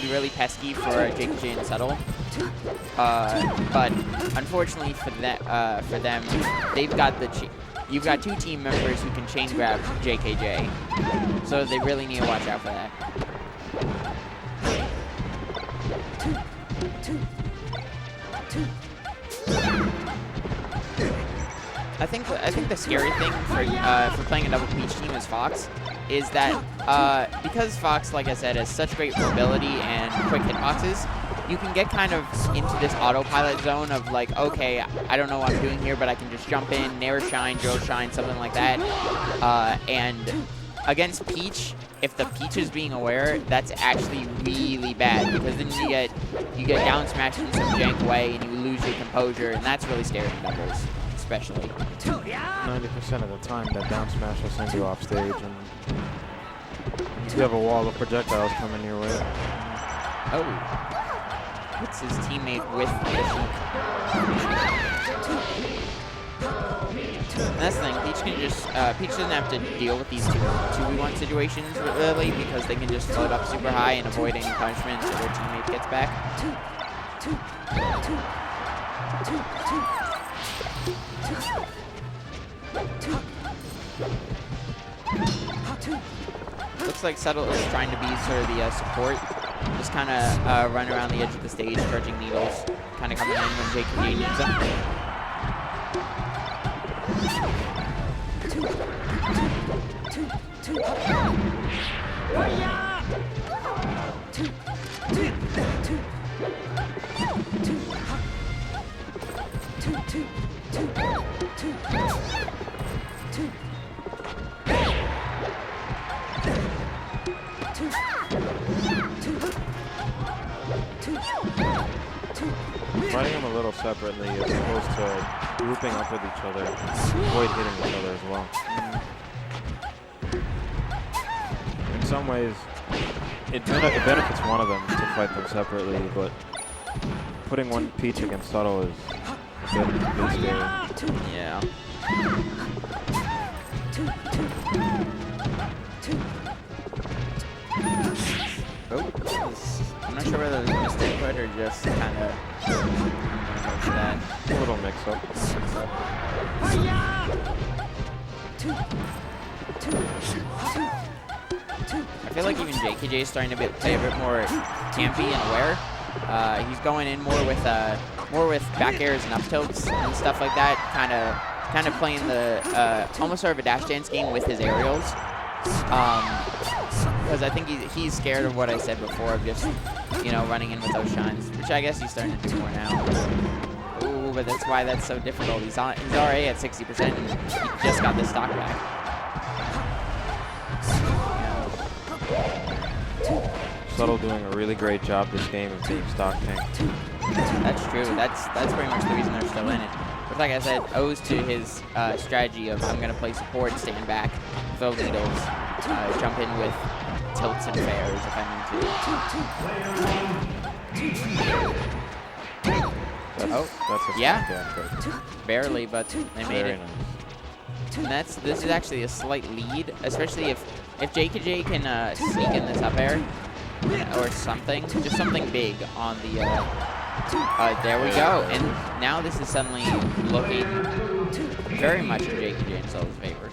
be really pesky for JKJ and Subtle. But unfortunately for them, they've got you've got two team members who can chain grab JKJ, so they really need to watch out for that. I think the scary thing for playing a double Peach team as Fox is that because Fox, like I said, has such great mobility and quick hitboxes, you can get kind of into this autopilot zone of like, okay, I don't know what I'm doing here, but I can just jump in, Nair Shine, Drill Shine, something like that. And against Peach, if the Peach is being aware, that's actually really bad, because then you get down smashed in some jank way and you lose your composure, and that's really scary in doubles, especially. 90% of the time, that down smash will send you off stage, and you have a wall of projectiles coming your way. Oh. It's his teammate with the Sheik. And that's the thing, Peach doesn't have to deal with these 2v1 situations really, because they can just float up super high and avoid any punishment until their teammate gets back. Looks like Subtle is trying to be sort of the support. Just kind of run around the edge of the stage, charging needles, kind of coming in when JKJ needs them. Fighting them a little separately as opposed to grouping up with each other, avoid hitting each other as well. In some ways, it benefits one of them to fight them separately, but putting one Peach against Subtle is a bit scary. Yeah. Oh, I'm not sure whether it was a mistake or just kind of that. A little mix-up. I feel like even JKJ is starting to play a bit more campy and aware. He's going in more with back airs and up tilts and stuff like that. Kind of playing the almost sort of a dash dance game with his aerials. Because I think he's scared of what I said before of just, running in with those shines, which I guess he's starting to do more now. Ooh, but that's why that's so difficult. He's already at 60% and he just got this stock back. Subtle doing a really great job this game of being stock tank. That's true. That's pretty much the reason they're still in it. But like I said, owes to his strategy of I'm going to play support, stand back, throw needles, jump in with tilts and fairs if I need to. That's a barely, but they made it. Nice. And this is actually a slight lead, especially if JKJ can sneak in this up air or something, just something big on the. There we go, and now this is suddenly looking very much in JKJ and Subtle's favor.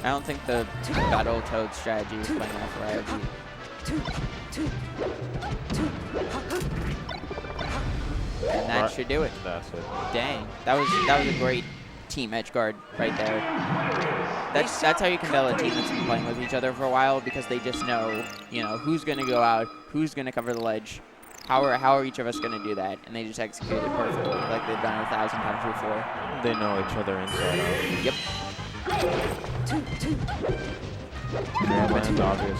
I don't think the Battle Toad strategy is playing off Ryobeat. And that should do it. That's it. Dang, that was a great team edge guard right there. That's how you can tell a team that's been playing with each other for a while, because they just know, who's going to go out, who's going to cover the ledge, how are each of us going to do that, and they just execute it perfectly, like they've done 1,000 times before. They know each other inside out. Yep.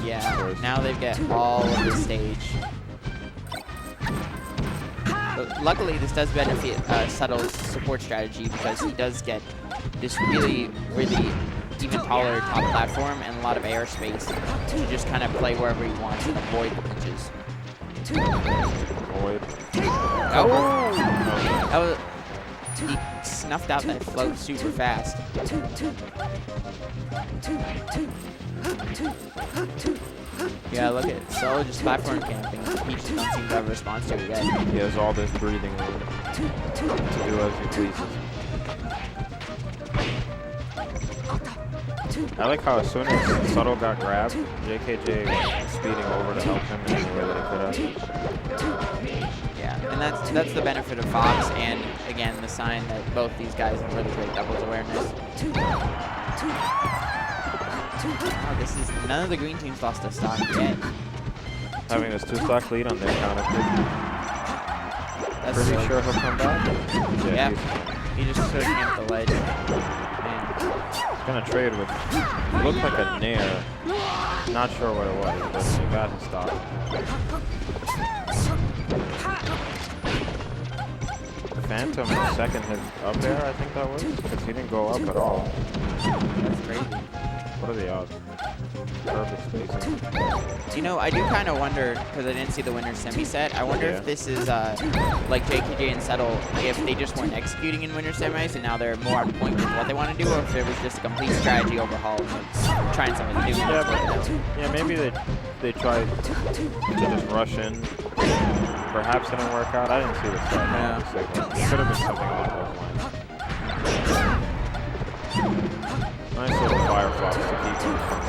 Yeah, now they get all of the stage. But luckily, this does benefit Subtle's support strategy, because he does get this really, really even taller top platform and a lot of air space to just kind of play wherever he wants and avoid the pitches. Avoid. Oh! That was snuffed out that float super fast. Yeah, look at it. So just platform camping. Peach don't seem to have a response to it yet. He has all this breathing room to do as he pleases. I like how as soon as Subtle got grabbed, JKJ went speeding over to help him in any way that he could have. Yeah, and that's the benefit of Fox, and again, the sign that both these guys have really great doubles awareness. Oh, this is none of the green teams lost a stock yet. Having this 2-stock lead on their counter. That's Pretty sure he'll come back. Yeah, he just sort of camped the ledge. Man. He's gonna trade with, it looked like a Nair. Not sure what it was, but he got his stock. Phantom second hit up there, I think that was, because he didn't go up at all. That's crazy. What are the odds? Perfect spacing. You know, I do kind of wonder, because I didn't see the winner's semi-set, I wonder if this is like JKJ and Settle, if they just weren't executing in winner's semis and now they're more on point with what they want to do, or if it was just a complete strategy overhaul and trying something new. Yeah, maybe they tried to just rush in. Perhaps it didn't work out. I didn't see the start. Yeah. It could have been something along those lines. Nice little Firefox to keep him from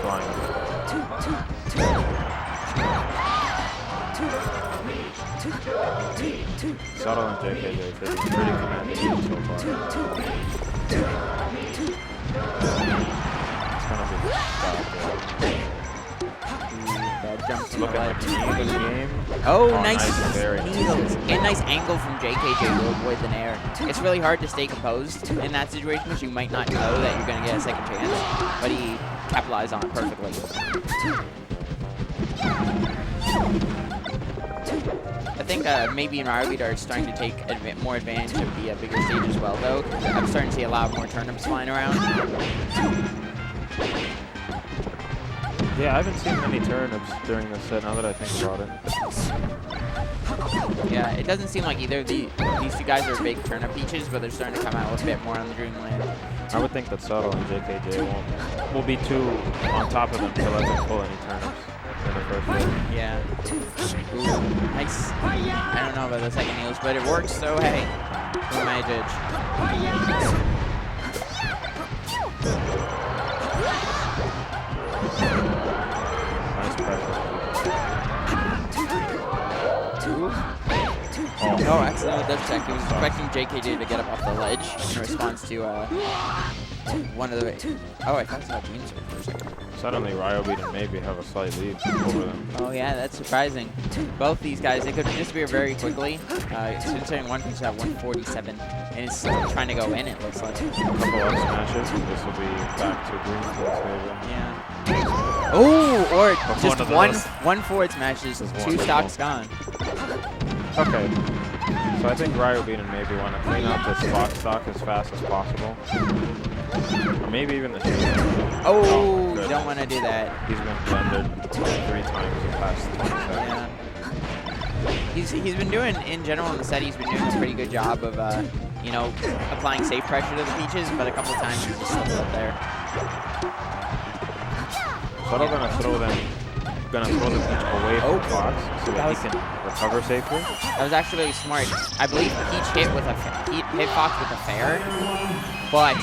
flying. Subtle and JKJ taking pretty commanding so far. It's gonna be stopped. Bad jump to Look the at ledge. the game. Oh, nice very needles. And nice angle from JKJ to avoid the nair. It's really hard to stay composed in that situation because you might not know that you're going to get a second chance, but he capitalized on it perfectly. I think MayB and Ryobeat are starting to take more advantage of the bigger stage as well, though. I'm starting to see a lot more turnips flying around. Yeah, I haven't seen many turnips during this set, now that I think about it. Yeah, it doesn't seem like either of these two guys are big turnip peaches, but they're starting to come out with a bit more on the Dreamland. I would think that Subtle and JKJ will be too on top of them to let them pull any turnips in the first hit. Yeah. Ooh, nice. I don't know about the second heals, but it works, so hey. Who am I to judge? Nice pressure. Oh, accidental death check. He was expecting JKJ to get up off the ledge in response to one of the... Oh, I thought it was James for a second. Suddenly, Ryobeat and MayB have a slight lead over them. Oh yeah, that's surprising. Both these guys, they could disappear very quickly. Considering one piece at 147, and it's trying to go in, it looks like. A couple up smashes, and this will be back to green team's favor. Yeah. Oh, or just one forward smash is Just 2 stocks gone. Okay. So I think Ryobeat and MayB want to clean up this Fox stock as fast as possible. Or maybe even the shoot. Oh, you don't want to do that. He's been blended 3 times in the past 20 seconds. Yeah. He's been doing, in general in the set, he's been doing a pretty good job of, you know, applying safe pressure to the peaches, but a couple of times he's just slipped up there. Subtle gonna throw the peach away from Fox so that he can recover safely. That was actually smart. I believe Peach hit Fox with a fair, but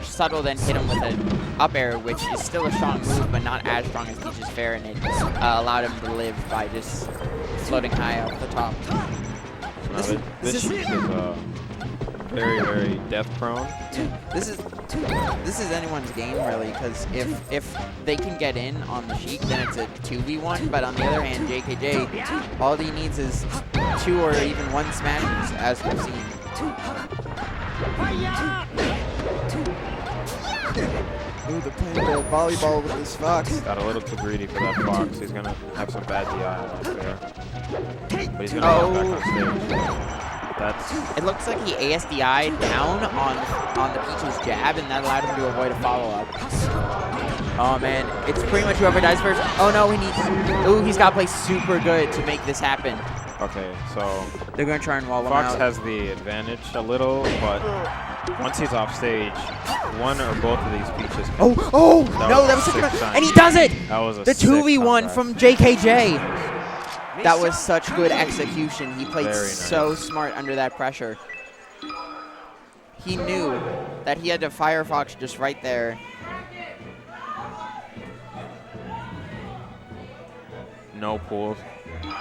Subtle then hit him with an up air, which is still a strong move, but not as strong as Peach's fair, and it allowed him to live by just floating high off the top. Now this sheet is very, very death prone. This is anyone's game really, because if they can get in on the Sheik, then it's a 2v1. But on the other hand, JKJ, all he needs is 2 or even 1 smashes, as we've seen. Ooh, they're playing the volleyball with this Fox. Got a little too greedy for that Fox. He's gonna have some bad DI out there. But he's gonna get back on stage. It looks like he ASDI'd down on the Peach's jab, and that allowed him to avoid a follow-up. Oh man, it's pretty much whoever dies first. Oh no, he needs... Ooh, he's got to play super good to make this happen. Okay, so They're going to try and wall him Fox out. has the advantage a little, but once he's off stage, one or both of these peaches can Oh, no, that was sick such a shine. and he does it! That was a The sick 2v1 comeback. from JKJ. That was such good execution. He played Very so nice. smart under that pressure. He knew that he had to fire Fox just right there. No pools.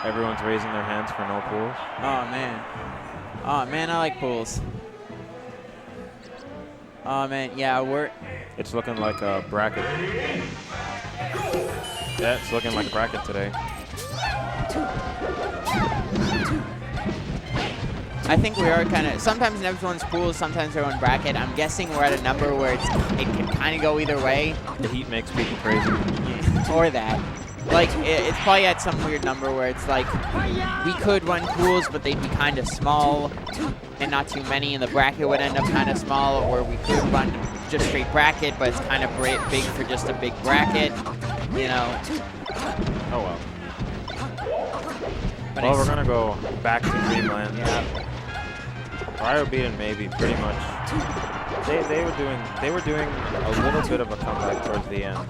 Everyone's raising their hands for no pools. Oh, man. Oh, man, I like pools. Oh, man, yeah, It's looking like a bracket. Yeah, it's looking like a bracket today. I think we are kind of, sometimes everyone's pools, sometimes their own bracket. I'm guessing we're at a number where it can kind of go either way. The heat makes people crazy. Or that. Like, it's probably at some weird number where it's like, we could run pools, but they'd be kind of small and not too many, and the bracket would end up kind of small, or we could run just straight bracket, but it's kind of big for just a big bracket, you know. Oh well. But Well, we're gonna go back to Dreamland. Yeah. Ryobeat and MayB pretty much. They were doing a little bit of a comeback towards the end.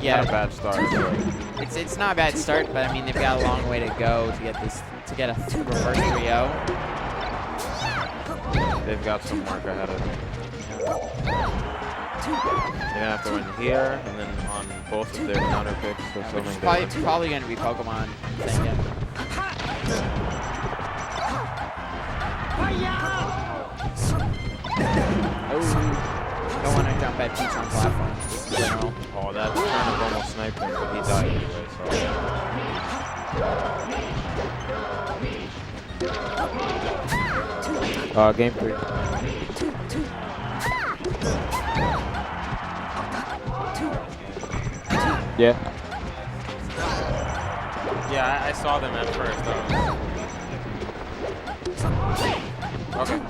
Yeah. Not a bad start. It's not a bad start, but I mean they've got a long way to go to get a reverse 3-0. They've got some work ahead of them. They're gonna have to win here and then on both of their counter picks. So Which something is different. probably going to be Pokemon. I'm thinking. Oh, don't want to jump at Peach on platform. No. Oh, that kind of almost sniped him, but he died anyway. So. Game 3. Yeah. Yeah, I saw them at first. Okay.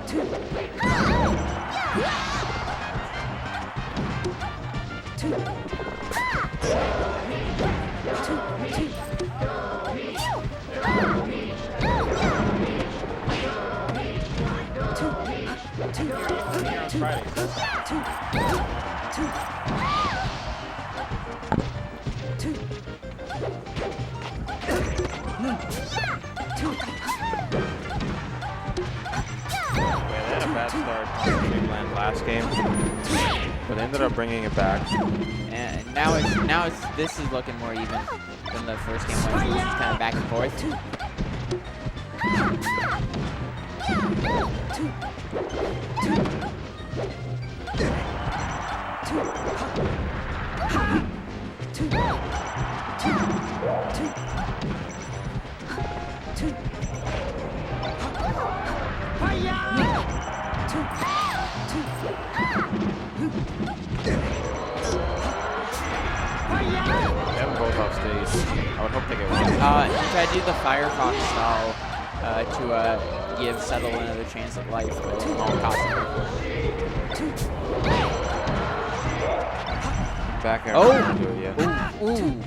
They had a bad start on Dreamland last game, but they ended up bringing it back. And now this is looking more even than the first game was. So this is kind of back and forth. They have them both off stage. I would hope they get one. Try to do the Firefox style to give Settle another chance at life, but it won't cost him. Back air. Oh! Do it, yeah. Ooh.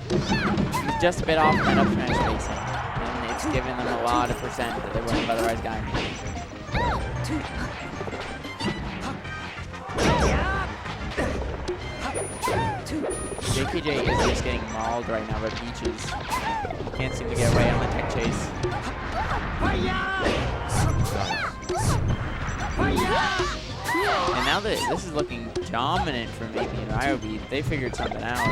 He's just a bit off that up smash spacing. And it's given them a lot of percent that they wouldn't otherwise got. JKJ is just getting mauled right now by Peaches. Can't seem to get away on the tech chase. And now that this is looking dominant for MayB and Ryobeat, they figured something out.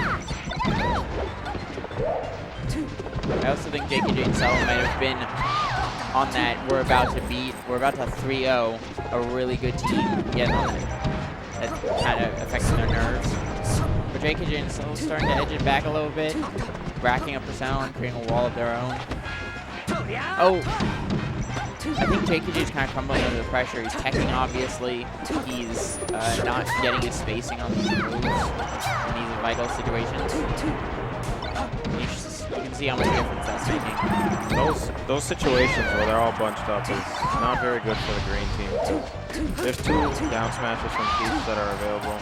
I also think JKJ and Settle might have been on that we're about to 3-0 a really good team getting on that kind of affecting their nerves. But JKJ and Settle starting to edge it back a little bit, racking up percent and creating a wall of their own. Oh! I think JKJ is kind of crumbling under the pressure. He's teching, obviously. He's not getting his spacing on these moves in these vital situations. You can see how much difference that's making. Those situations where they're all bunched up is not very good for the green team. There's 2 down smashes from Peach that are available.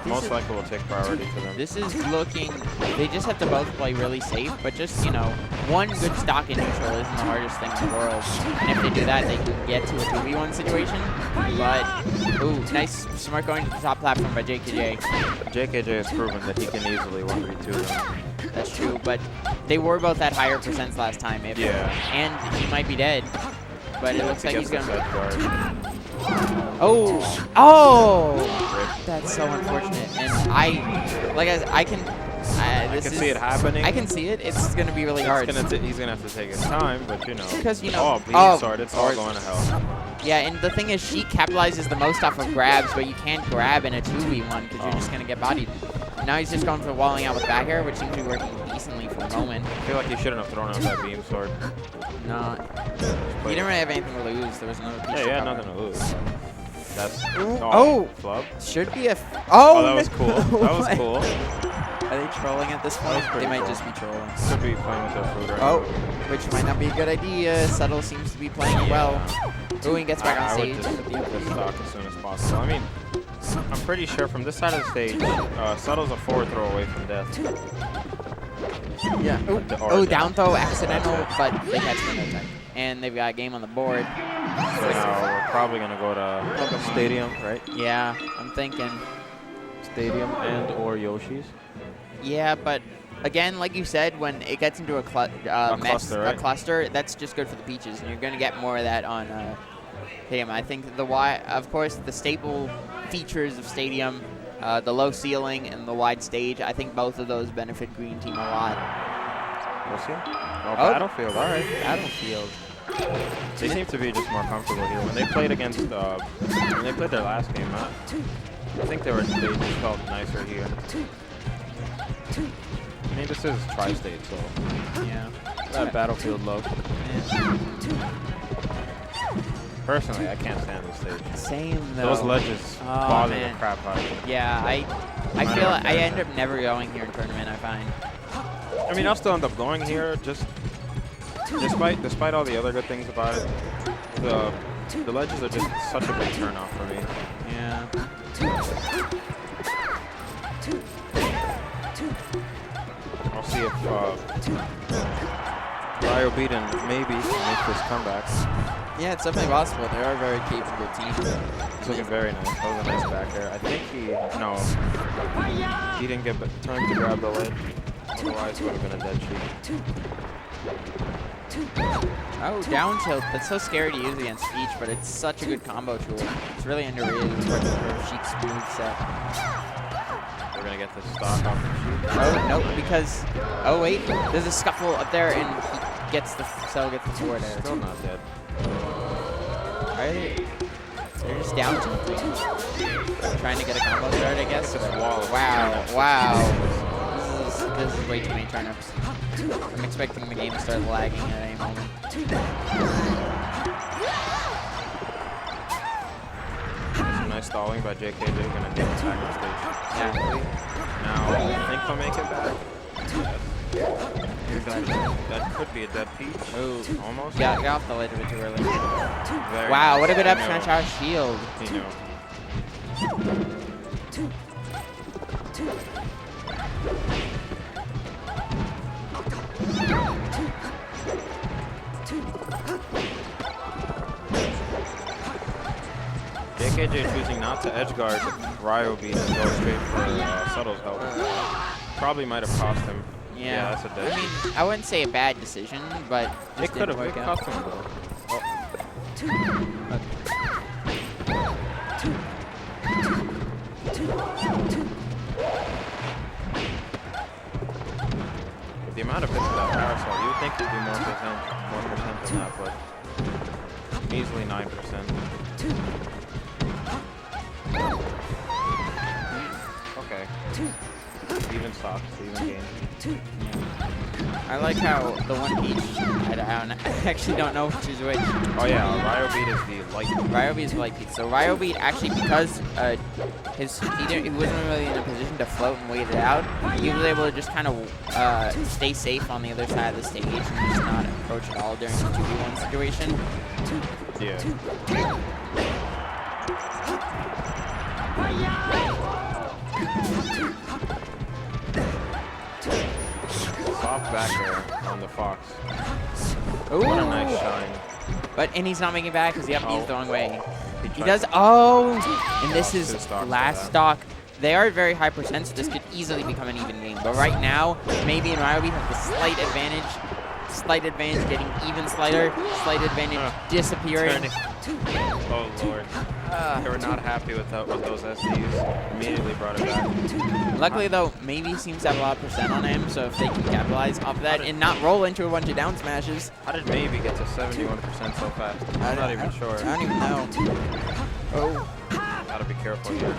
most likely will take priority to them. This is looking, they just have to both play really safe, but just, you know, one good stock in neutral isn't the hardest thing in the world. And if they do that, they can get to a 2v1 situation. But, ooh, nice smart going to the top platform by JKJ. JKJ has proven that he can easily 1v2 them. That's true, but they were both at higher percents last time. Yeah. And he might be dead, but it looks like he's going to... Oh! Oh! That's so unfortunate. And I can see it happening. I can see it. It's going to be really hard. He's going to have to take his time, but you know. Because, you know. Oh, bleeding sword. It's all going to hell. Yeah, and the thing is, she capitalizes the most off of grabs, but you can't grab in a 2v1 because you're just going to get bodied. Now he's just going for walling out with back air, which seems to be working decently for the moment. I feel like he shouldn't have thrown out that beam sword. No. He didn't really have anything to lose. There was another piece. Yeah, he had nothing to lose. That's flub. Should be a oh, that was cool. That was cool. Are they trolling at this point? They might just be trolling. Could be playing with their food right now. now. Which might not be a good idea. Subtle seems to be playing it well. Ooh, he gets back on stage. I would just get this stock as soon as possible. I mean, I'm pretty sure from this side of the stage, Subtle's a forward throw away from death. Yeah. Oh, down throw, accidental, but they catch him in no time. And they've got a game on the board. So now we're probably going to go to Stadium, right? Yeah, I'm thinking. Stadium and or Yoshi's. Yeah, but again, like you said, when it gets into a cluster, that's just good for the Peaches, and you're going to get more of that on Stadium. I think of course, the staple features of Stadium, the low ceiling and the wide stage, I think both of those benefit Green Team a lot. We'll see. Oh, Battlefield. All right. Battlefield. They seem to be just more comfortable here. When they played against, when they played their last game, I think they just felt nicer here. I mean, this is Tri-State, so yeah, that Battlefield love. Yeah. Personally, I can't stand this stage. Same though. Those ledges bother the crap out of me. Yeah, I feel like I end up never going here in tournament. I find. I mean, I'll still end up going here, just despite all the other good things about it. The ledges are just such a big turn off for me. Yeah. I'll see if Ryobeat and MayB can make this comeback. Yeah, it's definitely possible. They are a very capable team. He's looking very nice. That was a nice back there. I think he didn't get time to grab the ledge. Otherwise, it would have been a dead sheet. Oh, down tilt. That's so scary to use against Peach, but it's such a good combo tool. It's really underrated for Sheik's moveset. We're going to get the stock off the shoot. Oh, nope, because... Oh, wait. There's a scuffle up there, and he gets the forward air. Still not dead. Are they? They're just down tilting. Trying to get a combo start, I guess. Wow. This is way too many turnips. I'm expecting the game to start lagging at any moment. Some nice stalling by JKJ. Gonna get back on stage. Yeah. Now, I think they'll make it back. Yes. That could be a dead Peach. Ooh. Almost. Got off the ledge a bit too early. Very wow, nice. what a good up smash out shield. You know. JKJ choosing not to edge guard Ryobeat and go straight for Subtle's help. Probably might have cost him. Yeah, that's a dead. I mean, I wouldn't say a bad decision, but it could have cost him though. With the amount of hits of that parasol, you would think it'd be more percent than that, but easily 9%. Okay. Even stocks, even game. I like how the one Peach, I actually don't know which is which. Oh yeah, Ryobeat is the light Peach. Ryobeat is the light Peach. So Ryobeat actually, because he wasn't really in a position to float and wait it out, he was able to just kind of stay safe on the other side of the stage and just not approach at all during the 2v1 situation. Yeah. Fox. Ooh. What a nice shine. And he's not making back because he's the wrong way. He tried does. to- Oh, and this Two is stocks last for that. stock. They are very high percent, so this could easily become an even game. But right now, MayB and Ryobeat have the slight advantage. Slight advantage getting even slighter. Slight advantage disappearing. Oh, Lord. They were not happy with those SDs. Immediately brought it back. Luckily, though, MayB seems to have a lot of percent on him, so if they can capitalize off of that and not roll into a bunch of down smashes. How did MayB get to 71% so fast? I'm not even sure. I don't even know. Oh. Gotta be careful here.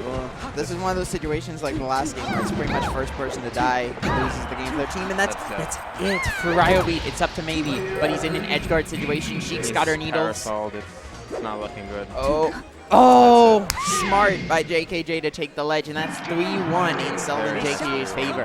Well, this is one of those situations like the last game where it's pretty much first person to die loses the game for their team, and that's it for Ryobeat. It's up to MayB, but he's in an edge guard situation. Sheik's got her needles. It's not looking good. Oh, smart by JKJ to take the ledge, and that's 3-1 in Selden JKJ's favor.